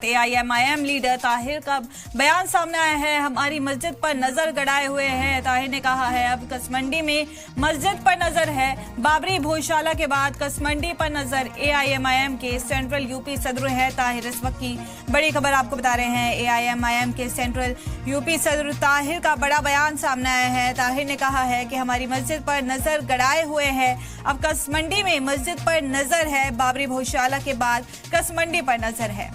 AIMIM leader Tahir का बयान सामने आया है। हमारी मस्जिद पर नजर गड़ाए हुए हैं। ताहिर ने कहा है अब कसमंडी में मस्जिद पर नजर है। बाबरी भोजशाला के बाद कसमंडी पर नजर AIMIM के सेंट्रल यूपी सदर है ताहिर। इस वक्त की बड़ी खबर आपको बता रहे हैं। AIMIM के सेंट्रल यूपी सदर ताहिर का बड़ा बयान सामने आया है। ताहिर ने कहा है कि हमारी मस्जिद पर नजर गड़ाए हुए हैं। अब कसमंडी में मस्जिद पर नजर है। बाबरी भोजशाला के बाद कसमंडी पर नजर है।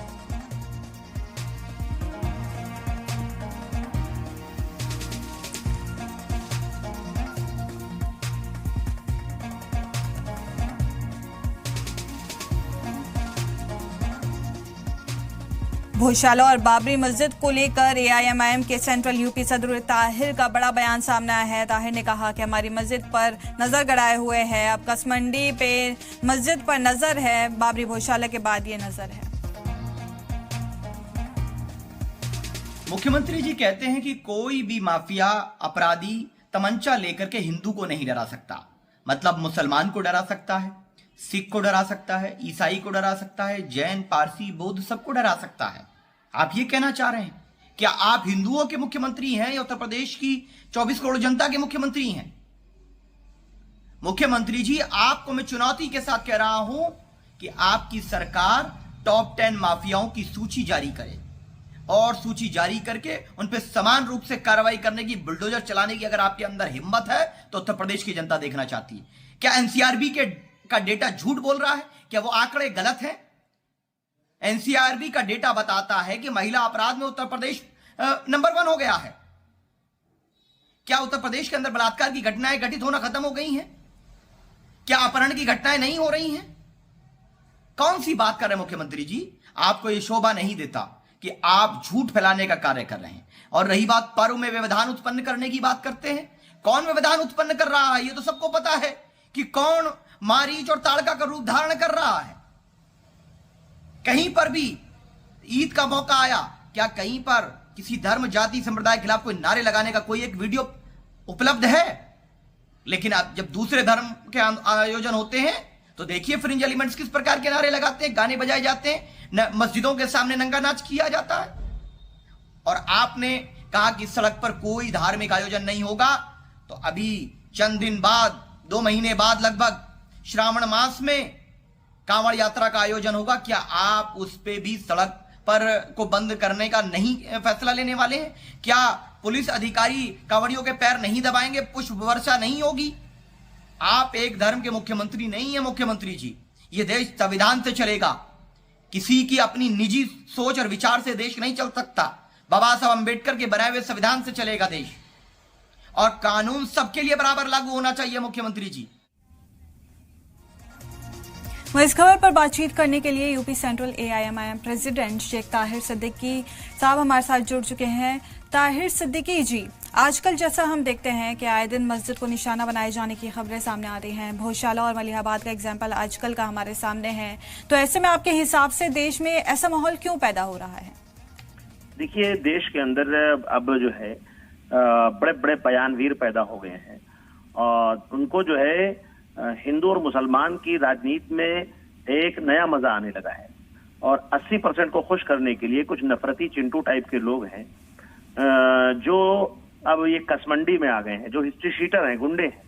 भोजशाला और बाबरी मस्जिद को लेकर AIMIM के सेंट्रल यूपी सदर ताहिर का बड़ा बयान सामने आया है। ताहिर ने कहा कि हमारी मस्जिद पर नजर गड़ाए हुए हैं। अब कसमंडी पे मस्जिद पर नजर है। बाबरी भोजशाला के बाद ये नजर है। मुख्यमंत्री जी कहते हैं कि कोई भी माफिया अपराधी तमंचा लेकर के हिंदू को नहीं डरा सकता। मतलब मुसलमान को डरा सकता है, सिख को डरा सकता है, ईसाई को डरा सकता है, जैन, पारसी, बौद्ध सबको डरा सकता है। आप ये कहना चाह रहे हैं क्या आप हिंदुओं के मुख्यमंत्री हैं या उत्तर प्रदेश की 24 करोड़ जनता के मुख्यमंत्री हैं? मुख्यमंत्री जी, आपको मैं चुनौती के साथ कह रहा हूं कि आपकी सरकार टॉप 10 माफियाओं की सूची जारी करे और सूची जारी करके उन पर समान रूप से कार्रवाई करने की, बुलडोजर चलाने की अगर आपके अंदर हिम्मत है तो उत्तर प्रदेश की जनता देखना चाहती है। क्या NCRB का डेटा झूठ बोल रहा है? क्या वो आंकड़े गलत हैं? NCRB का डेटा बताता है कि महिला अपराध में उत्तर प्रदेश नंबर 1 हो गया है। क्या उत्तर प्रदेश के अंदर बलात्कार की घटनाएं घटित होना खत्म हो गई हैं? क्या अपहरण की घटनाएं नहीं हो रही हैं? कौन सी बात कर रहे हैं मुख्यमंत्री जी? आपको यह शोभा नहीं देता कि आप झूठ फैलाने का कार्य कर रहे हैं। और रही बात पर्व में व्यवधान उत्पन्न करने की बात करते हैं। कौन व्यवधान उत्पन्न कर रहा है? यह तो सबको पता है कि कौन मारीच और ताड़का का रूप धारण कर रहा है। कहीं पर भी ईद का मौका आया, क्या कहीं पर किसी धर्म, जाति, संप्रदाय के खिलाफ कोई नारे लगाने का कोई एक वीडियो उपलब्ध है? लेकिन अब जब दूसरे धर्म के आयोजन होते हैं तो देखिए फ्रिंज एलिमेंट्स किस प्रकार के नारे लगाते हैं, गाने बजाए जाते हैं, मस्जिदों के सामने नंगा नाच किया जाता है। और आपने कहा कि सड़क पर कोई धार्मिक आयोजन नहीं होगा, तो अभी चंद दिन बाद, 2 महीने बाद लगभग श्रावण मास में कांवड़ यात्रा का आयोजन होगा। क्या आप उस पे भी सड़क पर को बंद करने का नहीं फैसला लेने वाले हैं? क्या पुलिस अधिकारी कांवड़ियों के पैर नहीं दबाएंगे? पुष्प वर्षा नहीं होगी? आप एक धर्म के मुख्यमंत्री नहीं है मुख्यमंत्री जी। ये देश संविधान से चलेगा। किसी की अपनी निजी सोच और विचार से देश नहीं चल सकता। बाबा साहब अंबेडकर के बनाए हुए संविधान से चलेगा देश, और कानून सबके लिए बराबर लागू होना चाहिए मुख्यमंत्री जी। इस खबर पर बातचीत करने के लिए UP central AIMIM president Sheikh Tahir Siddiqui sahab हमारे साथ जुड़ चुके हैं। ताहिर सिद्दीकी जी, आजकल जैसा हम देखते हैं कि आए दिन मस्जिद को निशाना बनाए जाने की खबरें सामने आ रही हैं। भोजशाला और मलिहाबाद का एग्जाम्पल आजकल का हमारे सामने है, तो ऐसे में आपके हिसाब से देश में ऐसा माहौल क्यों पैदा हो रहा है? देखिए, देश के अंदर अब जो है बड़े बड़े बयानवीर पैदा हो गए हैं और उनको जो है हिंदू और मुसलमान की राजनीति में एक नया मजा आने लगा है। और 80% को खुश करने के लिए कुछ नफरती चिंटू टाइप के लोग हैं जो अब ये कसमंडी में आ गए हैं, जो हिस्ट्री शीटर हैं, गुंडे हैं।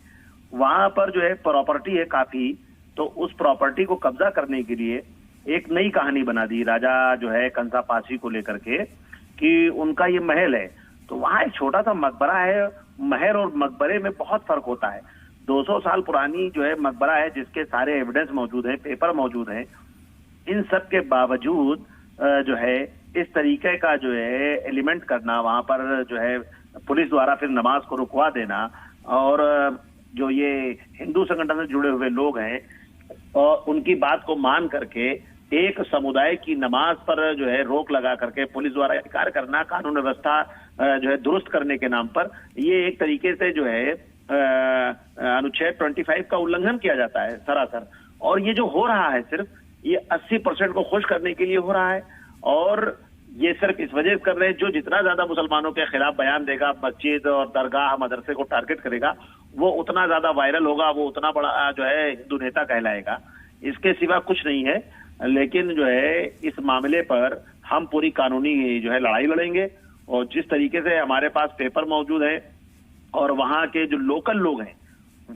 वहां पर जो है प्रॉपर्टी है काफी, तो उस प्रॉपर्टी को कब्जा करने के लिए एक नई कहानी बना दी राजा जो है कंसा पासी को लेकर के कि उनका ये महल है। तो वहां एक छोटा सा मकबरा है। महल और मकबरे में बहुत फर्क होता है। 200 साल पुरानी जो है मकबरा है जिसके सारे एविडेंस मौजूद हैं, पेपर मौजूद हैं। इन सब के बावजूद जो है इस तरीके का जो है एलिमेंट करना, वहां पर जो है पुलिस द्वारा फिर नमाज को रुकवा देना, और जो ये हिंदू संगठन से जुड़े हुए लोग हैं और उनकी बात को मान करके एक समुदाय की नमाज पर जो है रोक लगा करके पुलिस द्वारा कार्य करना, कानून व्यवस्था जो है दुरुस्त करने के नाम पर, ये एक तरीके से जो है अनुच्छेद 25 का उल्लंघन किया जाता है सरासर। और ये जो हो रहा है सिर्फ ये 80% को खुश करने के लिए हो रहा है। और ये सिर्फ इस वजह से कर रहे हैं, जो जितना ज्यादा मुसलमानों के खिलाफ बयान देगा, मस्जिद और दरगाह, मदरसे को टारगेट करेगा, वो उतना ज्यादा वायरल होगा, वो उतना बड़ा जो है हिंदू नेता कहलाएगा। इसके सिवा कुछ नहीं है। लेकिन जो है इस मामले पर हम पूरी कानूनी जो है लड़ाई लड़ेंगे। और जिस तरीके से हमारे पास पेपर मौजूद है और वहां के जो लोकल लोग हैं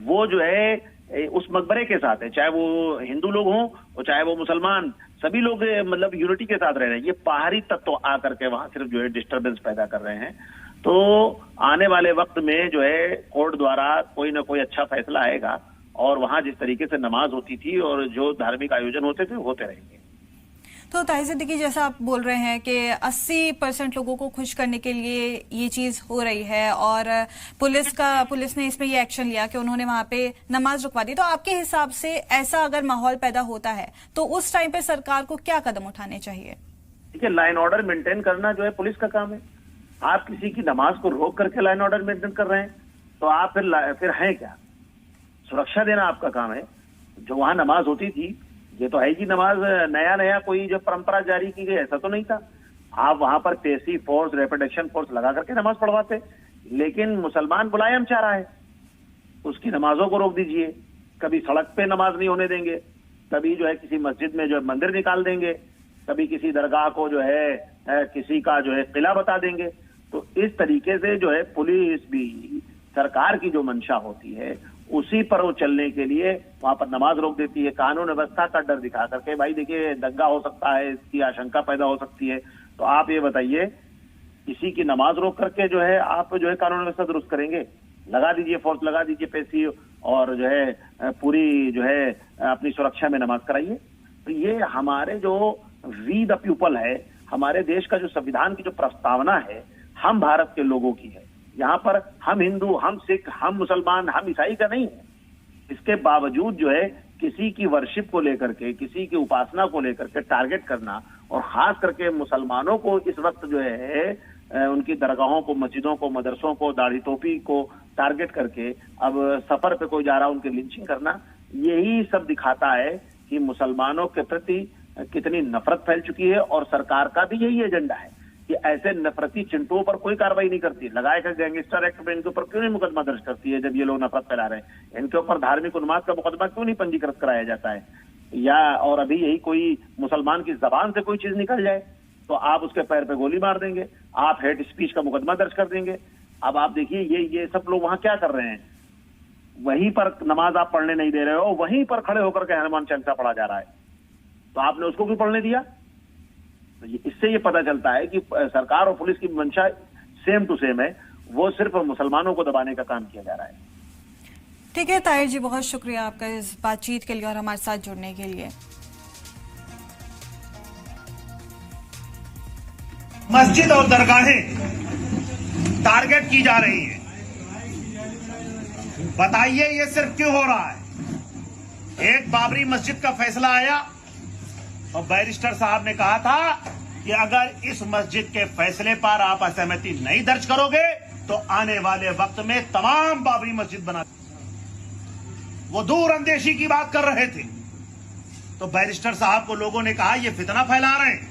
वो जो है उस मकबरे के साथ है, चाहे वो हिंदू लोग हों और चाहे वो मुसलमान, सभी लोग मतलब यूनिटी के साथ रह रहे हैं। ये बाहरी तत्व आकर के वहां सिर्फ जो है डिस्टर्बेंस पैदा कर रहे हैं। तो आने वाले वक्त में जो है कोर्ट द्वारा कोई ना कोई अच्छा फैसला आएगा और वहां जिस तरीके से नमाज होती थी और जो धार्मिक आयोजन होते थे होते रहेंगे। तो ताहिर सिद्दीकी, जैसा आप बोल रहे हैं कि 80% लोगों को खुश करने के लिए ये चीज हो रही है और पुलिस ने इसमें ये एक्शन लिया कि उन्होंने वहां पे नमाज रुकवा दी, तो आपके हिसाब से ऐसा अगर माहौल पैदा होता है तो उस टाइम पे सरकार को क्या कदम उठाने चाहिए? देखिए, लाइन ऑर्डर मेंटेन करना जो है पुलिस का काम है। आप किसी की नमाज को रोक करके लाइन ऑर्डर मेंटेन कर रहे हैं तो आप फिर हैं क्या? सुरक्षा देना आपका काम है। जो वहां नमाज होती थी, ये तो है कि नमाज नया कोई जो परंपरा जारी की गई, ऐसा तो नहीं था। आप वहां पर पेशी फोर्स, रैपिड एक्शन फोर्स लगा करके नमाज पढ़वाते, लेकिन मुसलमान मुलायम चाह रहा है, उसकी नमाजों को रोक दीजिए। कभी सड़क पे नमाज नहीं होने देंगे, कभी जो है किसी मस्जिद में जो है मंदिर निकाल देंगे, कभी किसी दरगाह को जो है किसी का जो है किला बता देंगे। तो इस तरीके से जो है पुलिस भी सरकार की जो मंशा होती है उसी पर वो चलने के लिए वहां पर नमाज रोक देती है, कानून व्यवस्था का डर दिखा करके। भाई देखिए, दंगा हो सकता है, इसकी आशंका पैदा हो सकती है। तो आप ये बताइए, किसी की नमाज रोक करके जो है आप जो है कानून व्यवस्था दुरुस्त करेंगे? लगा दीजिए फोर्स, लगा दीजिए पेशी और जो है पूरी जो है अपनी सुरक्षा में नमाज कराइए। तो ये हमारे जो वी द पीपल है, हमारे देश का जो संविधान की जो प्रस्तावना है, हम भारत के लोगों की है। यहाँ पर हम हिंदू, हम सिख, हम मुसलमान, हम ईसाई का नहीं है। इसके बावजूद जो है किसी की वर्शिप को लेकर के, किसी की उपासना को लेकर के टारगेट करना, और खास करके मुसलमानों को इस वक्त जो है उनकी दरगाहों को, मस्जिदों को, मदरसों को, दाढ़ी टोपी को टारगेट करके अब सफर पे कोई जा रहा उनकी लिंचिंग करना, यही सब दिखाता है कि मुसलमानों के प्रति कितनी नफरत फैल चुकी है। और सरकार का भी यही एजेंडा है कि ऐसे नफरती चिंटुओं पर कोई कार्रवाई नहीं करती। लगाए का गैंगस्टर एक्ट में इनके ऊपर क्यों नहीं मुकदमा दर्ज करती है? जब ये लोग नफरत फैला रहे हैं, इनके ऊपर धार्मिक उन्माद का मुकदमा क्यों नहीं पंजीकृत कराया जाता है? या और अभी यही कोई मुसलमान की जबान से कोई चीज निकल जाए तो आप उसके पैर पे गोली मार देंगे, आप हेट स्पीच का मुकदमा दर्ज कर देंगे। अब आप देखिए, ये सब लोग वहां क्या कर रहे हैं? वहीं पर नमाज आप पढ़ने नहीं दे रहे हो, वहीं पर खड़े होकर के हनुमान चालीसा पढ़ा जा रहा है, तो आपने उसको क्यों पढ़ने दिया? तो इससे ये पता चलता है कि सरकार और पुलिस की मंशा सेम टू सेम है, वो सिर्फ मुसलमानों को दबाने का काम किया जा रहा है। ठीक है ताहिर जी, बहुत शुक्रिया आपका इस बातचीत के लिए और हमारे साथ जुड़ने के लिए। मस्जिद और दरगाहें टारगेट की जा रही हैं, बताइए ये सिर्फ क्यों हो रहा है? एक बाबरी मस्जिद का फैसला आया और बैरिस्टर साहब ने कहा था कि अगर इस मस्जिद के फैसले पर आप असहमति नहीं दर्ज करोगे तो आने वाले वक्त में तमाम बाबरी मस्जिद बना, वो दूर अंदेशी की बात कर रहे थे। तो बैरिस्टर साहब को लोगों ने कहा ये फितना फैला रहे हैं,